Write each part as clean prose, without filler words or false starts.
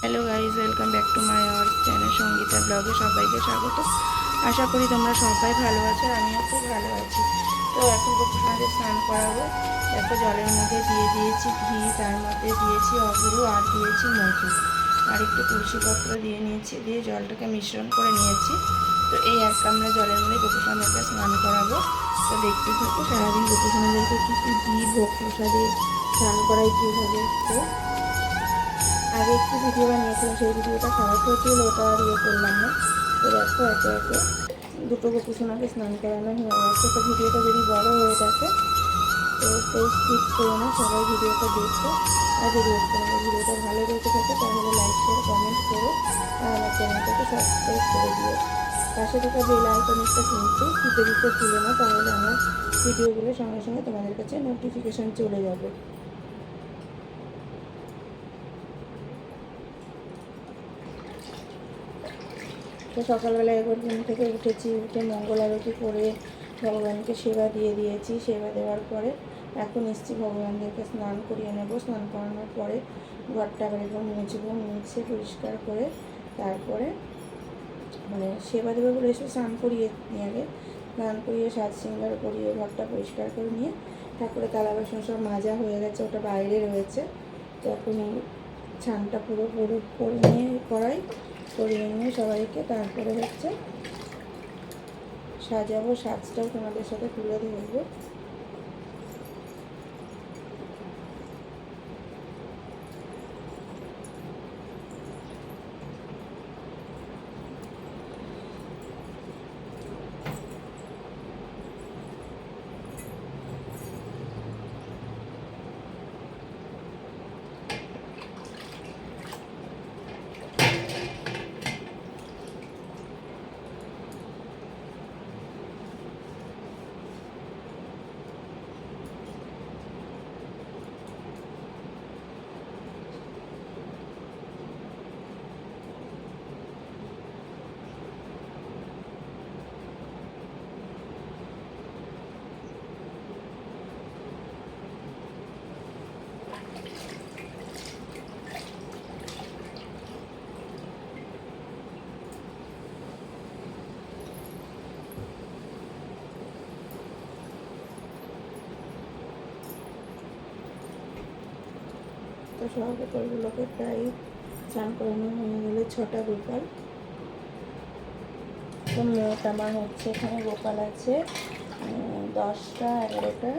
Hello guys, welcome back to my our channel Sangeeta ব্লগে সবাইকে স্বাগত। আশা করি তোমরা সবাই ভালো আছো, আমিও খুব ভালো আছি। তো এখন গোপুষণাদের স্নান করাবো। দেখো, জলের মধ্যে দিয়ে দিয়েছি ঘি, তার মধ্যে দিয়েছি অগুরু আর দিয়েছি মধু, আর একটু তুলসীপত্র দিয়ে নিয়েছি, দিয়ে জলটাকে মিশ্রণ করে নিয়েছি। তো এই এক গামলা জলের মধ্যে গোপুষণাদেরকে স্নান করাবো। তো দেখতে থাকো সারাদিন গোপুষণাদেরকে কী কী দিই, ভোগ প্রসাদে স্নান করাই কীভাবে। তো আগে একটু ভিডিও বানিয়েছিলাম, সেই ভিডিওটা খারাপ হয়েছিল, ওটা আর করলাম না। তো দেখো একে একে দুটো গোপুসোনাকে স্নান করানো হয়ে গেছে। তো ভিডিওটা যদি বড় হয়ে থাকে তো কেউ স্কিপ করো না, সবাই ভিডিওটা দেখো। আর যদি তোমাদের ভিডিওটা ভালো লেগে থাকে তাহলে লাইক শেয়ার কমেন্ট করো, আর আমার চ্যানেলটাকে সাবস্ক্রাইব করে দিও। পাশে থাকা বেল আইকনটা কিন্তু টিপে দিতে ভুলো না, তাহলে আমার ভিডিওগুলো সঙ্গে সঙ্গে তোমাদের কাছে নোটিফিকেশান চলে যাবে। তো সকালবেলা এবার ঘুম থেকে উঠেছি, উঠে মঙ্গল আরতি করে ভগবানকে সেবা দিয়ে দিয়েছি। সেবা দেওয়ার পরে এখন এসছি ভগবানদেরকে স্নান করিয়ে নেব। স্নান করানোর পরে ঘরটা আবার একবার মুছবো, মুছে পরিষ্কার করে তারপরে সেবা দেবে বলে এসে স্নান করিয়ে নিয়ে আগে স্নান করিয়ে সাজ সিঙ্গার করিয়ে ঘরটা পরিষ্কার করে নিয়ে ঠাকুরের থালা বাসন সব মাজা হয়ে গেছে, ওটা বাইরে রয়েছে। তো এখন ছানটা পুরো করে নিয়ে করিয়ে নিয়ে সবাইকে তারপরে সাজাবো। সাজটাও তোমাদের সাথে তুলে ধরবো। তো সব গোপালগুলোকে প্রায় স্নান করানো হয়ে গেলে 6টা গোপাল। তো মোট আমার এখানে গোপাল আছে 10টা, 11টা,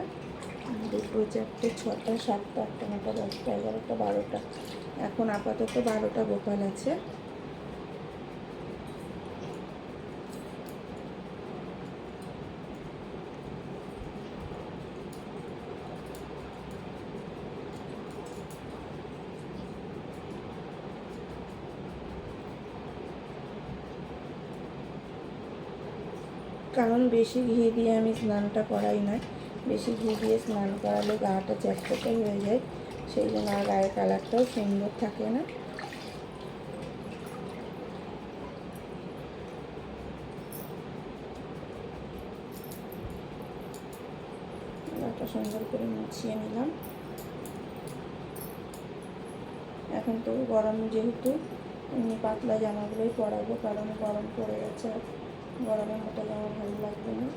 2, 4, 6, 7, 8, 9, 10, 11, 12টা। এখন আপাতত 12টা গোপাল আছে। কারণ বেশি ঘি দিয়ে আমি স্নানটা করাই না, বেশি ঘি দিয়ে স্নান করালে গাটা চ্যাটচ্যাটে হয়ে যায়, সেই জন্য আর গায়ের কালারটাও সুন্দর থাকে না। গাটা সুন্দর করে মুছিয়ে নিলাম। এখন তো গরম যেহেতু এমনি পাতলা জামাগুলোই পরাবো, কারণ গরম পড়ে গেছে, আর গরমের মতো জামা ভালো লাগবে না।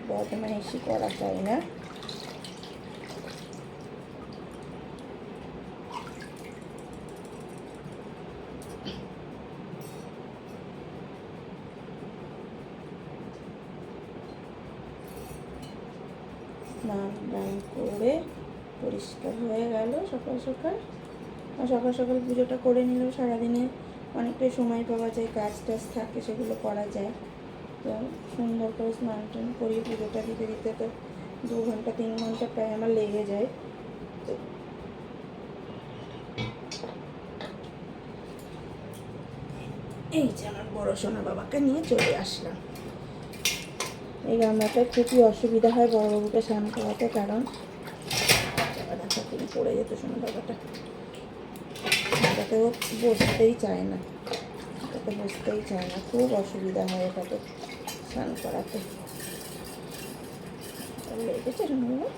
বদমাইশি করা যায় না। স্নান দান করে পরিষ্কার হয়ে গেল সকাল সকাল। আর সকাল সকাল পুজোটা করে নিলেও সারাদিনে অনেকটাই সময় পাওয়া যায়, কাজ টাজ থাকে সেগুলো করা যায়। তো সুন্দর করে স্নান টান করিয়ে পুজোটা দিতে দিতে তো 2 ঘন্টা 3 ঘন্টা প্রায় আমার লেগে যায়। তো এই যে আমার বড় সোনা বাবাকে নিয়ে চলে আসলাম। এই গামলাটা খুবই অসুবিধা হয় বড়বাবুকে স্নান করাতে, কারণ দেখা তিনি পড়ে যেত সোনা বাবাটা। এটাতে ও বসতেই চায় না, এটাতে বসতেই চায় না, খুব অসুবিধা হয় এটাতে স্নান করাতে। লেগেছে সোনা বাবা?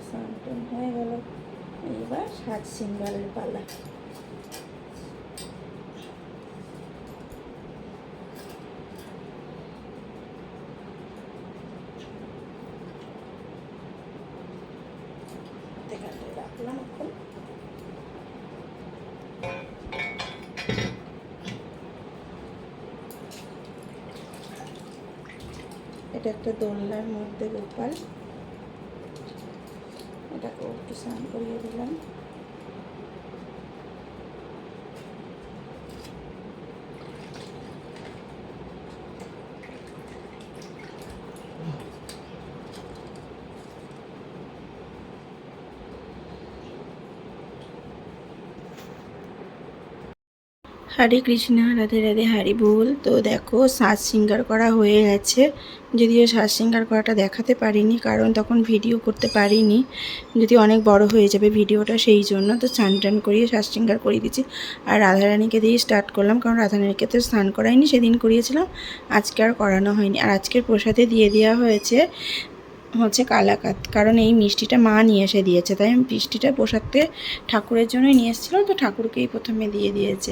স্নান টান হয়ে গেল, এবার সাজ সিঙ্গারের পালা। রাখলাম এখন। এটা একটা দোলনার মধ্যে গোপাল, এটাকে একটু স্নান করিয়ে দিলাম। হরে কৃষ্ণ, রাধে রাধে, হরি বল। তো দেখো সাজ সিঙ্গার করা হয়ে গেছে, যদিও সাজ সিঙ্গার করাটা দেখাতে পারিনি কারণ তখন ভিডিও করতে পারিনি, যদি অনেক বড় হয়ে যাবে ভিডিওটা, সেই জন্য। তো স্নান টান করিয়ে সাজ সিঙ্গার করিয়ে দিচ্ছি। আর রাধারানীকে দিয়ে স্টার্ট করলাম, কারণ রাধারানীকে তো স্নান করাইনি, সেদিন করিয়েছিলাম, আজকে আর করানো হয়নি। আর আজকের প্রসাদে দিয়ে দেওয়া হয়েছে হচ্ছে কালাকাত, কারণ এই মিষ্টিটা মা নিয়ে এসে দিয়েছে, তাই আমি মিষ্টিটা প্রসাদকে ঠাকুরের জন্যই নিয়ে এসেছিলাম, তো ঠাকুরকেই প্রথমে দিয়ে দিয়েছে।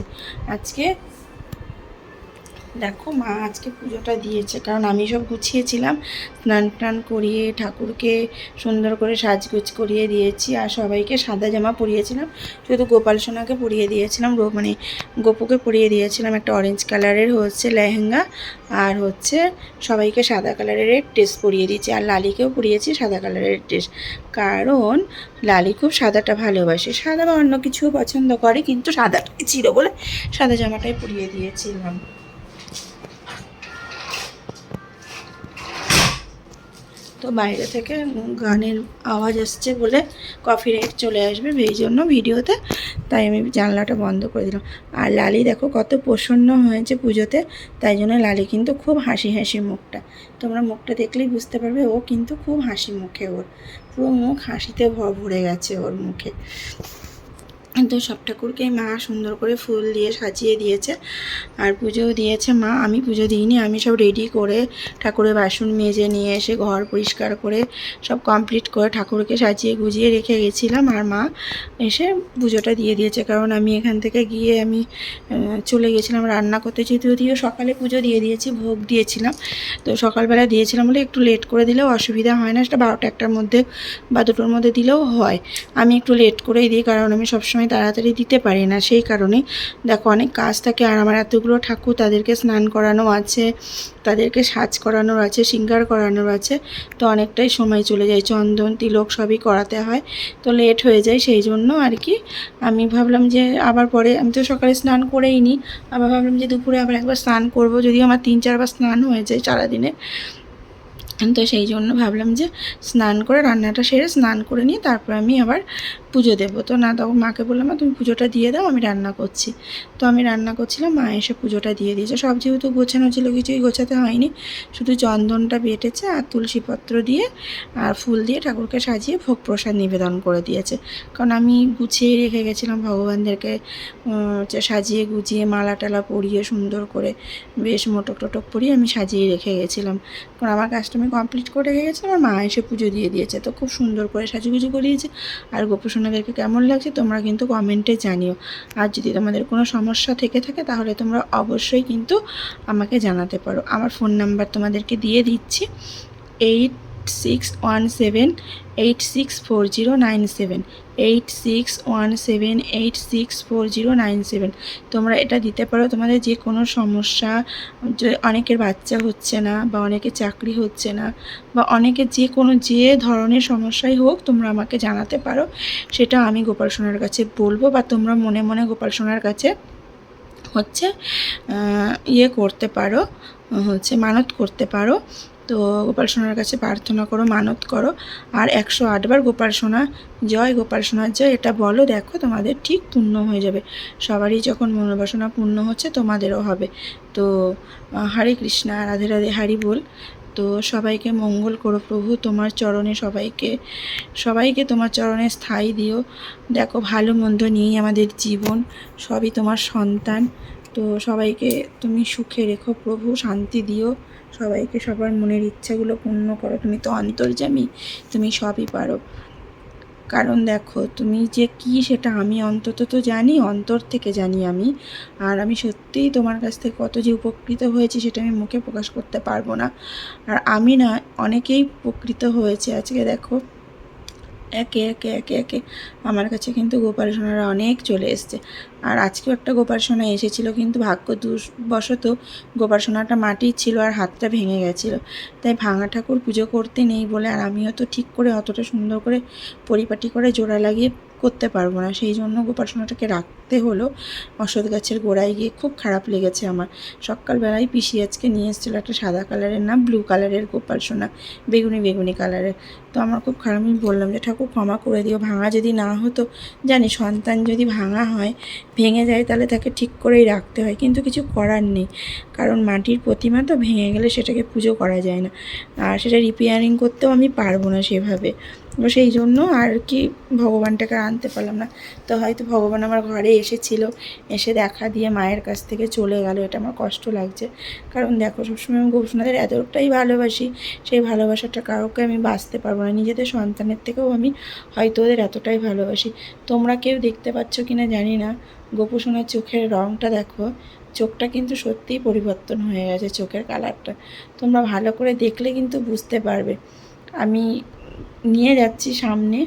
আজকে দেখো মা আজকে পুজোটা দিয়েছে, কারণ আমি সব গুছিয়েছিলাম, স্নান টান করিয়ে ঠাকুরকে সুন্দর করে সাজগোজ করিয়ে দিয়েছি। আর সবাইকে সাদা জামা পরিয়েছিলাম, শুধু গোপাল সোনাকে পরিয়ে দিয়েছিলাম, মানে গোপুকে পরিয়ে দিয়েছিলাম একটা অরেঞ্জ কালারের হচ্ছে লেহেঙ্গা, আর হচ্ছে সবাইকে সাদা কালারের ড্রেস পরিয়ে দিয়েছি। আর লালিকেও পরিয়েছি সাদা কালারের ড্রেস, কারণ লালি খুব সাদাটা ভালোবাসে, সাদা বা অন্য কিছুও পছন্দ করে, কিন্তু সাদাটাই ছিল বলে সাদা জামাটাই পরিয়ে দিয়েছিলাম। তো বাইরে থেকে গানের আওয়াজ আসছে বলে কপিরাইট চলে আসবে এই জন্য ভিডিওতে, তাই আমি জানলাটা বন্ধ করে দিলাম। আর লালি দেখো কত প্রসন্ন হয়েছে পুজোতে, তাই জন্য লালি কিন্তু খুব হাসি হাসি মুখটা, তোমরা মুখটা দেখলেই বুঝতে পারবে, ও কিন্তু খুব হাসি মুখে, ওর পুরো মুখ হাসিতে ভরে গেছে ওর মুখে। তো সব ঠাকুরকেই মা সুন্দর করে ফুল দিয়ে সাজিয়ে দিয়েছে, আর পুজোও দিয়েছে মা। আমি পুজো দিইনি, আমি সব রেডি করে ঠাকুরের বাসন মেজে নিয়ে এসে ঘর পরিষ্কার করে সব কমপ্লিট করে ঠাকুরকে সাজিয়ে গুজিয়ে রেখে গেছিলাম, আর মা এসে পুজোটা দিয়ে দিয়েছে। কারণ আমি এখান থেকে গিয়ে আমি চলে গেছিলাম রান্না করতে, যদিও সকালে পুজো দিয়ে দিয়েছি, ভোগ দিয়েছিলাম, তো সকালবেলা দিয়েছিলাম বলে একটু লেট করে দিলেও অসুবিধা হয় না, সেটা 12টা 1টার মধ্যে বা 2টোর মধ্যে দিলেও হয়। আমি একটু লেট করেই দিই, কারণ আমি সবসময় তাড়াতাড়ি দিতে পারি না, সেই কারণে। দেখো অনেক কাজ থাকে, আর আমার এতগুলো ঠাকুর, তাদেরকে স্নান করানো আছে, তাদেরকে সাজ করানোর আছে, শৃঙ্গার করানোর আছে, তো অনেকটাই সময় চলে যায়, চন্দন তিলক সবই করাতে হয়, তো লেট হয়ে যায়, সেই জন্য আর কি। আমি ভাবলাম যে আবার পরে, আমি তো সকালে স্নান করেই নিই, আবার ভাবলাম যে দুপুরে আবার একবার স্নান করব, যদিও আমার 3-4 বার স্নান হয়ে যায় সারাদিনে, তো সেই জন্য ভাবলাম যে স্নান করে রান্নাটা সেরে স্নান করে নিয়ে তারপর আমি আবার পুজো দেবো। তো না, তখন মাকে বললাম তুমি পুজোটা দিয়ে দাও, আমি রান্না করছি। তো আমি রান্না করছিলাম, মা এসে পুজোটা দিয়ে দিয়েছে। সব যেহেতু গোছানো ছিল, কিছুই গোছাতে হয়নি, শুধু চন্দনটা বেটেছে আর তুলসীপত্র দিয়ে আর ফুল দিয়ে ঠাকুরকে সাজিয়ে ভোগ প্রসাদ নিবেদন করে দিয়েছে। কারণ আমি গুছিয়ে রেখে গেছিলাম ভগবানদেরকে, সাজিয়ে গুজিয়ে মালা টালা পরিয়ে সুন্দর করে বেশ মোটক টোটক পরিয়ে আমি সাজিয়ে রেখে গেছিলাম, কারণ আমার কাজটা আমি কমপ্লিট করে গেছে, আমার মা এসে পুজো দিয়ে দিয়েছে। তো খুব সুন্দর করে সাজুগুজু করিয়েছে। আর গোপুসোনাদেরকে কেমন লাগছে তোমরা কিন্তু কমেন্টে জানিও। আর যদি তোমাদের কোনো সমস্যা থেকে থাকে তাহলে তোমরা অবশ্যই কিন্তু আমাকে জানাতে পারো। আমার ফোন নাম্বার তোমাদেরকে দিয়ে দিচ্ছি, 8617864097, 8617864097। তোমরা এটা দিতে পারো। তোমাদের যে কোনো সমস্যা, যে অনেকের বাচ্চা হচ্ছে না, বা অনেকের চাকরি হচ্ছে না, বা অনেকের যে ধরনের সমস্যাই হোক তোমরা আমাকে জানাতে পারো। সেটা আমি গোপাল সোনার কাছে বলবো, বা তোমরা মনে মনে গোপাল সোনার কাছে হচ্ছে করতে পারো, হচ্ছে মানত করতে পারো। তো গোপাল সোনার কাছে প্রার্থনা করো, মানত করো, আর 108 বার গোপাল সোনা জয়, গোপাল সোনার জয় এটা বলো। দেখো তোমাদের ঠিক পূর্ণ হয়ে যাবে। সবারই যখন মনোবাসনা পূর্ণ হচ্ছে তোমাদেরও হবে। তো হরে কৃষ্ণা, রাধে রাধে, হরি বল। তো সবাইকে মঙ্গল করো প্রভু, তোমার চরণে সবাইকে তোমার চরণে স্থায়ী দিও। দেখো ভালো মন্দ নিয়েই আমাদের জীবন, সবই তোমার সন্তান। তো সবাইকে তুমি সুখে রেখো প্রভু, শান্তি দিও সবাইকে, সবার মনের ইচ্ছাগুলো পূর্ণ করো। তুমি তো অন্তর্যামী, তুমি সবই পারো। কারণ দেখো তুমি যে কি সেটা আমি অন্তত তো জানি, অন্তর থেকে জানি আমি। আর আমি সত্যিই তোমার কাছ থেকে কত যে উপকৃত হয়েছি সেটা আমি মুখে প্রকাশ করতে পারবো না। আর আমি না, অনেকেই উপকৃত হয়েছে। আজকে দেখো একে একে একে একে আমার কাছে কিন্তু গোপাল সোনারা অনেক চলে এসছে। আর আজকেও একটা গোপাল সোনা এসেছিলো, কিন্তু ভাগ্য দুর্বশত গোপাল সোনাটা মাটির ছিল আর হাতটা ভেঙে গেছিলো। তাই ভাঙা ঠাকুর পুজো করতে নেই বলে, আর আমিও তো ঠিক করে অতটা সুন্দর করে পরিপাটি করে জোড়া লাগিয়ে করতে পারবো না, সেই জন্য গোপাল সোনাটাকে রাখতে হলো অশ্বত্থ গাছের গোড়ায় গিয়ে। খুব খারাপ লেগেছে আমার। সকালবেলায় পিসি আজকে নিয়ে এসেছিলো একটা সাদা কালারের, না ব্লু কালারের গোপাল সোনা, বেগুনি কালারের। তো আমার খুব খারাপ, আমি বললাম যে ঠাকুর ক্ষমা করে দিও, ভাঙা যদি না হতো, জানি সন্তান যদি ভাঙা হয়, ভেঙে যায়, তাহলে তাকে ঠিক করেই রাখতে হয়, কিন্তু কিছু করার নেই। কারণ মাটির প্রতিমা তো ভেঙে গেলে সেটাকে পুজো করা যায় না, আর সেটা রিপেয়ারিং করতেও আমি পারবো না সেভাবে। সেই জন্য আর কি ভগবানটাকে আনতে পারলাম না। তো হয়তো ভগবান আমার ঘরে এসেছিলো, এসে দেখা দিয়ে মায়ের কাছ থেকে চলে গেল। এটা আমার কষ্ট লাগছে। কারণ দেখো সবসময় আমি গোপসোনাদের এতটাই ভালোবাসি, সেই ভালোবাসাটা কাউকে আমি বাঁচতে পারবো না। নিজেদের সন্তানের থেকেও আমি হয়তো ওদের এতটাই ভালোবাসি। তোমরা কেউ দেখতে পাচ্ছ কি না জানি না, গোপসোনার চোখের রঙটা দেখো, চোখটা কিন্তু সত্যিই পরিবর্তন হয়ে গেছে, চোখের কালারটা তোমরা ভালো করে দেখলে কিন্তু বুঝতে পারবে। আমি নিয়ে যাচ্ছি সামনে,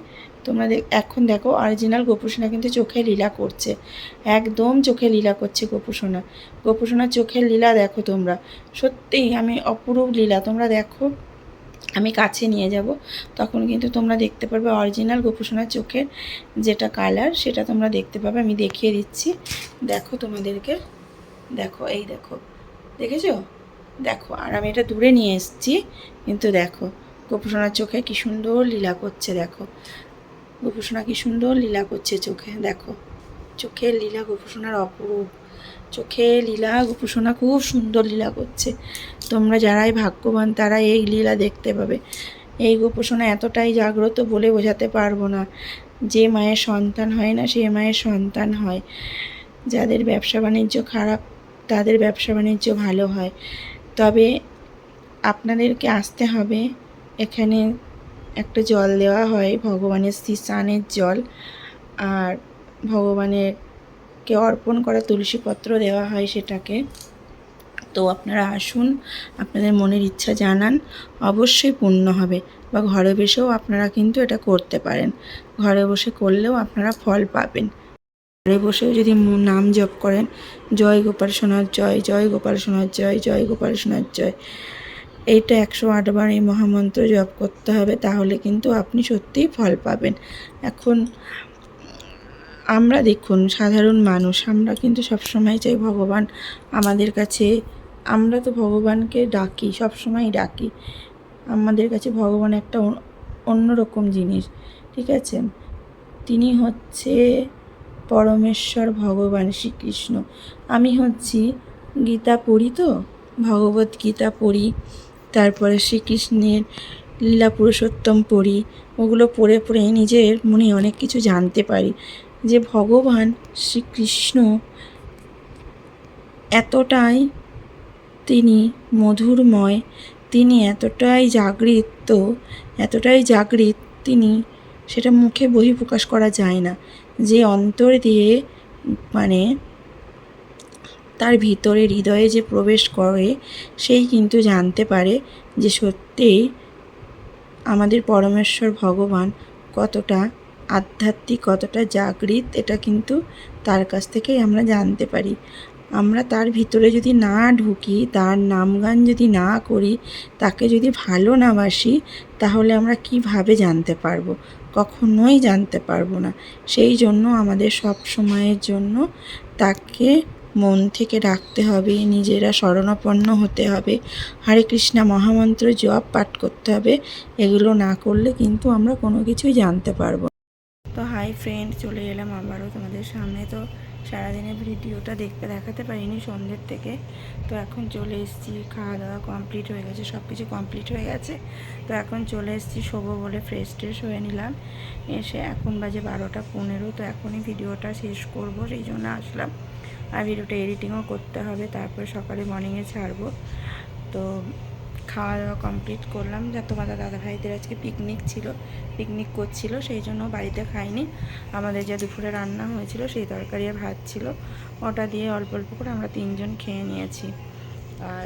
তোমরা এখন দেখো অরিজিনাল গোপুসোনা কিন্তু চোখে লীলা করছে, একদম চোখে লীলা করছে গোপুসোনার চোখের লীলা দেখো তোমরা। সত্যিই আমি অপরূপ লীলা, তোমরা দেখো। আমি কাছে নিয়ে যাব, তখন কিন্তু তোমরা দেখতে পারবে অরিজিনাল গোপুসোনার চোখের যেটা কালার, সেটা তোমরা দেখতে পাবে। আমি দেখিয়ে দিচ্ছি, দেখো তোমাদেরকে, দেখো এই দেখো, দেখেছো? দেখো, আর আমি এটা দূরে নিয়ে এসেছি, কিন্তু দেখো গোপুসোনার চোখে কি সুন্দর লীলা করছে। দেখো গোপুসোনা কি সুন্দর লীলা করছে চোখে, দেখো চোখের লীলা গোপুসোনার অপরূপ। চোখে লীলা গোপুসোনা খুব সুন্দর লীলা করছে। তোমরা যারাই ভাগ্যবান তারা এই লীলা দেখতে পাবে। এই গোপুসোনা এতটাই জাগ্রত বলে বোঝাতে পারবো না। যে মায়ের সন্তান হয় না সে মায়ের সন্তান হয়। যাদের ব্যবসা বাণিজ্য খারাপ তাদের ব্যবসা বাণিজ্য ভালো হয়। তবে আপনাদেরকে আসতে হবে, এখানে একটা জল দেওয়া হয়, ভগবানের স্নানের জল, আর ভগবানেরকে অর্পণ করা তুলসীপত্র দেওয়া হয় সেটাকে। তো আপনারা আসুন, আপনাদের মনের ইচ্ছা জানান, অবশ্যই পূর্ণ হবে। বা ঘরে বসেও আপনারা কিন্তু এটা করতে পারেন, ঘরে বসে করলেও আপনারা ফল পাবেন। ঘরে বসেও যদি নাম জপ করেন, জয় গোপাল সোনার জয়, জয় গোপাল সোনার জয়, জয় গোপাল সোনার জয়, এইটা 108 বার এই মহামন্ত্র জপ করতে হবে, তাহলে কিন্তু আপনি সত্যিই ফল পাবেন। এখন আমরা দেখুন সাধারণ মানুষ, আমরা কিন্তু সবসময় চাই ভগবান আমাদের কাছে, আমরা তো ভগবানকে ডাকি, সবসময় ডাকি। আমাদের কাছে ভগবান একটা অন্যরকম জিনিস, ঠিক আছে? তিনি হচ্ছে পরমেশ্বর ভগবান শ্রীকৃষ্ণ। আমি হচ্ছি গীতা পড়ি, তো ভগবত গীতা পড়ি, তারপরে শ্রীকৃষ্ণের লীলা পুরুষোত্তম পড়ি। ওগুলো পড়ে পড়ে নিজের মনে অনেক কিছু জানতে পারি, যে ভগবান শ্রীকৃষ্ণ এতটাই তিনি মধুরময়, তিনি এতটাই জাগৃত তিনি, সেটা মুখে বহিঃপ্রকাশ করা যায় না। যে অন্তর দিয়ে মানে তার ভিতরে হৃদয়ে যে প্রবেশ করে সেই কিন্তু জানতে পারে যে সত্যিই আমাদের পরমেশ্বর ভগবান কতটা আধ্যাত্মিক, কতটা জাগৃত, এটা কিন্তু তার কাছ থেকেই আমরা জানতে পারি। আমরা তার ভিতরে যদি না ঢুকি, তার নামগান যদি না করি, তাকে যদি ভালো না বাসি, তাহলে আমরা কিভাবে জানতে পারবো? কখনোই জানতে পারবো না। সেই জন্য আমাদের সব সময়ের জন্য তাকে মন থেকে ডাকতে হবে, নিজেরা শরণাপন্ন হতে হবে, হরে কৃষ্ণা মহামন্ত্র জপ পাঠ করতে হবে। এগুলো না করলে কিন্তু আমরা কোনো কিছুই জানতে পারবো। তো হাই ফ্রেন্ড, চলে এলাম আবারও তোমাদের সামনে। তো সারাদিনের ভিডিওটা দেখাতে পারিনি সন্ধ্যের থেকে। তো এখন চলে এসেছি, খাওয়া দাওয়া কমপ্লিট হয়ে গেছে, সব কিছু কমপ্লিট হয়ে গেছে। তো এখন চলে এসেছি শোবো বলে ফ্রেশ ট্রেশ হয়ে নিলাম। এসে এখন বাজে 12:15। তো এখনই ভিডিওটা শেষ করব, সেই জন্য আসলাম। আর ভিডিওটা এডিটিংও করতে হবে, তারপরে সকালে মর্নিংয়ে ছাড়বো। তো খাওয়া দাওয়া কমপ্লিট করলাম। যা তোমাদের দাদাভাইদের আজকে পিকনিক করছিল, সেই জন্য বাড়িতে খাইনি। আমাদের যা দুপুরে রান্না হয়েছিল সেই তরকারি আর ভাত ছিল, ওটা দিয়ে অল্প অল্প করে আমরা 3 জন খেয়ে নিয়েছি। আর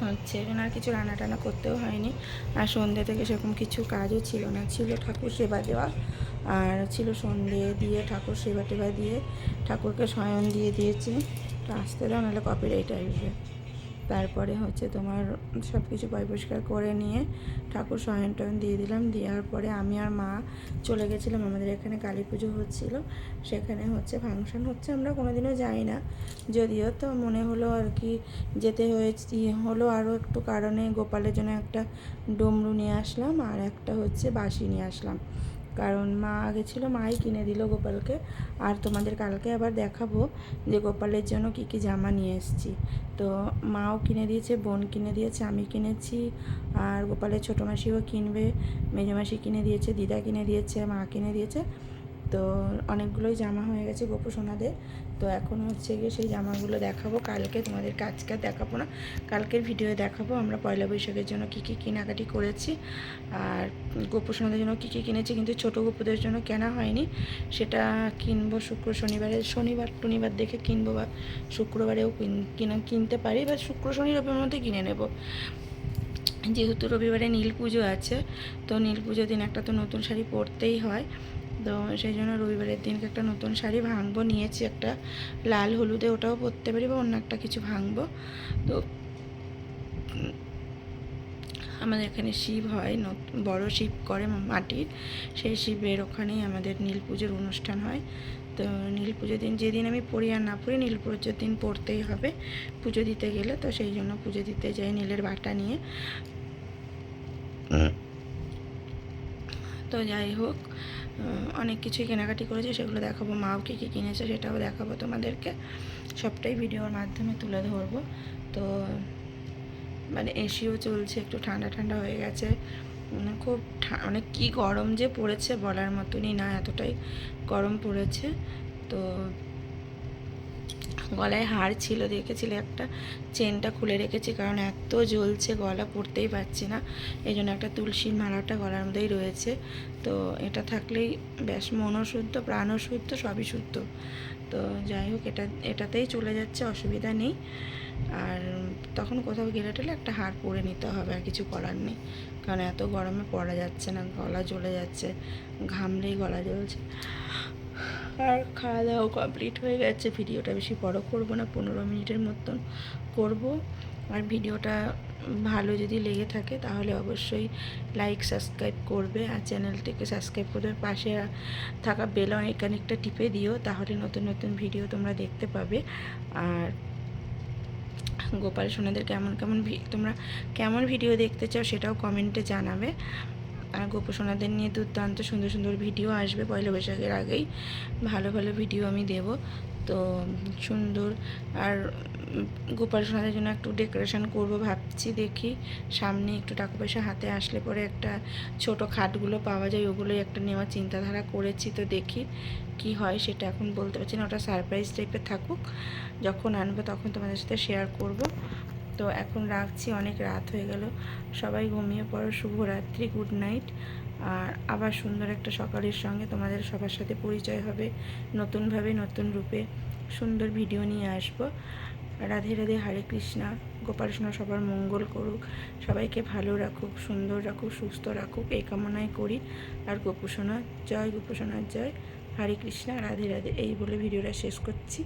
হচ্ছে এখানে আর কিছু রান্না টান্না করতেও হয়নি। আর সন্ধ্যে থেকে সেরকম কিছু কাজও ছিল না, ছিল ঠাকুর সেবা দেওয়া, আর ছিল সন্ধ্যে দিয়ে ঠাকুর সেবা টেবা দিয়ে ঠাকুরকে শয়ন দিয়ে দিয়েছি। তো আসতে দাও, নাহলে কপিরাইট আসবে। তারপরে হচ্ছে তোমার সব কিছু পরিষ্কার করে নিয়ে ঠাকুর শয়ন টয়ন দিয়ে দিলাম। দেওয়ার পরে আমি আর মা চলে গেছিলাম, আমাদের এখানে কালী পুজো হচ্ছিল, সেখানে হচ্ছে ফাংশন হচ্ছে, আমরা কোনোদিনও যাই না যদিও। তো মনে হলো আর কি যেতে হলো আরও একটু কারণে। গোপালের জন্য একটা ডমরু নিয়ে আসলাম, আর একটা হচ্ছে বাঁশি নিয়ে আসলাম, কারণ মা গেছিলো, মাই কিনে দিল গোপালকে। আর তোমাদের কালকে আবার দেখাবো যে গোপালের জন্য কী কী জামা নিয়ে এসেছি। তো মাও কিনে দিয়েছে, বোন কিনে দিয়েছে, আমি কিনেছি, আর গোপালের ছোটো মাসিও কিনবে, মেজো মাসি কিনে দিয়েছে, দিদা কিনে দিয়েছে, মা কিনে দিয়েছে। তো অনেকগুলোই জামা হয়ে গেছে গোপু সোনাদের। তো এখন হচ্ছে গিয়ে সেই জামাগুলো দেখাবো কালকে, তোমাদেরকে আজকে দেখাবো না, কালকের ভিডিওয়ে দেখাবো আমরা পয়লা বৈশাখের জন্য কী কী কেনাকাটি করেছি, আর গোপু সোনাদের জন্য কী কী কিনেছি। কিন্তু ছোটো গোপুদের জন্য কেনা হয়নি, সেটা কিনবো শনিবার টনিবার দেখে কিনবো, বা শুক্রবারেও কিনতে পারি, বা শুক্র শনি রবিবার মধ্যে কিনে নেব। যেহেতু রবিবারে নীল পুজো আছে, তো নীল পুজোর দিন একটা তো নতুন শাড়ি পরতেই হয়। তো সেই জন্য রবিবারের দিনকে একটা নতুন শাড়ি ভাঙবো, নিয়েছি একটা লাল হলুদে, ওটাও পরতে পারি, বা অন্য একটা কিছু ভাঙবো। তো আমাদের এখানে শিব হয়, বড় শিব করে মাটির, সেই শিবের ওখানেই আমাদের নীল পুজোর অনুষ্ঠান হয়। তো নীল পুজোর দিন, যেদিন আমি পড়ি আর না পড়ি, নীল পুজোর দিন পড়তেই হবে পুজো দিতে গেলে। তো সেই জন্য পুজো দিতে যাই নীলের বাটা নিয়ে। তো যাই হোক, অনেক কিছুই কেনাকাটি করেছি, সেগুলো দেখাবো। মাও কী কী কিনেছে সেটাও দেখাবো তোমাদেরকে, সবটাই ভিডিওর মাধ্যমে তুলে ধরবো। তো মানে এসিও চলছে, একটু ঠান্ডা ঠান্ডা হয়ে গেছে, খুব অনেক কি গরম যে পড়েছে বলার মতনই না, এতটাই গরম পড়েছে। তো গলায় হার ছিল, দেখেছিলে একটা, চেনটা খুলে রেখেছি, কারণ এত জ্বলছে গলা, পড়তেই পারছি না। এই জন্য একটা তুলসীর মালাটা গলার মধ্যেই রয়েছে। তো এটা থাকলেই ব্যাস, মনও শুদ্ধ, প্রাণও শুদ্ধ, সবই শুদ্ধ। তো যাই হোক, এটাতেই চলে যাচ্ছে, অসুবিধা নেই। আর তখন কোথাও গেলে টেলে একটা হার পরে নিতে হবে, আর কিছু করার নেই, কারণ এত গরমে পরা যাচ্ছে না, গলা জ্বলে যাচ্ছে, ঘামলেই গলা জ্বলছে। আর খাওয়া দাওয়া কমপ্লিট হয়ে গেছে। ভিডিওটা বেশি বড় করব না, 15 মিনিটের মতন করব। আর ভিডিওটা ভালো যদি লেগে থাকে তাহলে অবশ্যই লাইক সাবস্ক্রাইব করবে, আর চ্যানেলটিকে সাবস্ক্রাইব করে পাশে থাকা বেল আইকনটা টিপে দিও, তাহলে নতুন নতুন ভিডিও তোমরা দেখতে পাবে। আর গোপাল সোনাদের তোমরা কেমন ভিডিও দেখতে চাও সেটাও কমেন্টে জানাবে। আর গোপু সোনাদের নিয়ে দুর্দান্ত সুন্দর সুন্দর ভিডিও আসবে পয়লা বৈশাখের আগেই, ভালো ভালো ভিডিও আমি দেব। তো সুন্দর, আর গোপাল সোনাদের জন্য একটু ডেকোরেশন করব ভাবছি, দেখি সামনে একটু টাকা পয়সা হাতে আসলে পরে একটা ছোট খাটগুলো পাওয়া যায়, ওগুলোই একটা নেওয়ার চিন্তাধারা করেছি। তো দেখি কি হয় সেটা এখন বলতে পারছি না, ওটা সারপ্রাইজ টাইপের থাকুক, যখন আনবো তখন তোমাদের সাথে শেয়ার করব। তো এখন রাখছি, অনেক রাত হয়ে গেল, সবাই ঘুমিয়ে পড়ো, শুভরাত্রি, গুড নাইট। আর আবার সুন্দর একটা সকালের সঙ্গে তোমাদের সবার সাথে পরিচয় হবে, নতুনভাবে নতুন রূপে সুন্দর ভিডিও নিয়ে আসবো। রাধে রাধে, হরে কৃষ্ণা। গোপাল সোনা সবার মঙ্গল করুক, সবাইকে ভালো রাখুক, সুন্দর রাখুক, সুস্থ রাখুক, এই কামনাই করি। আর গোপু সোনা জয়, গোপু সোনার জয়, হরে কৃষ্ণা, রাধে রাধে, এই বলে ভিডিওটা শেষ করছি।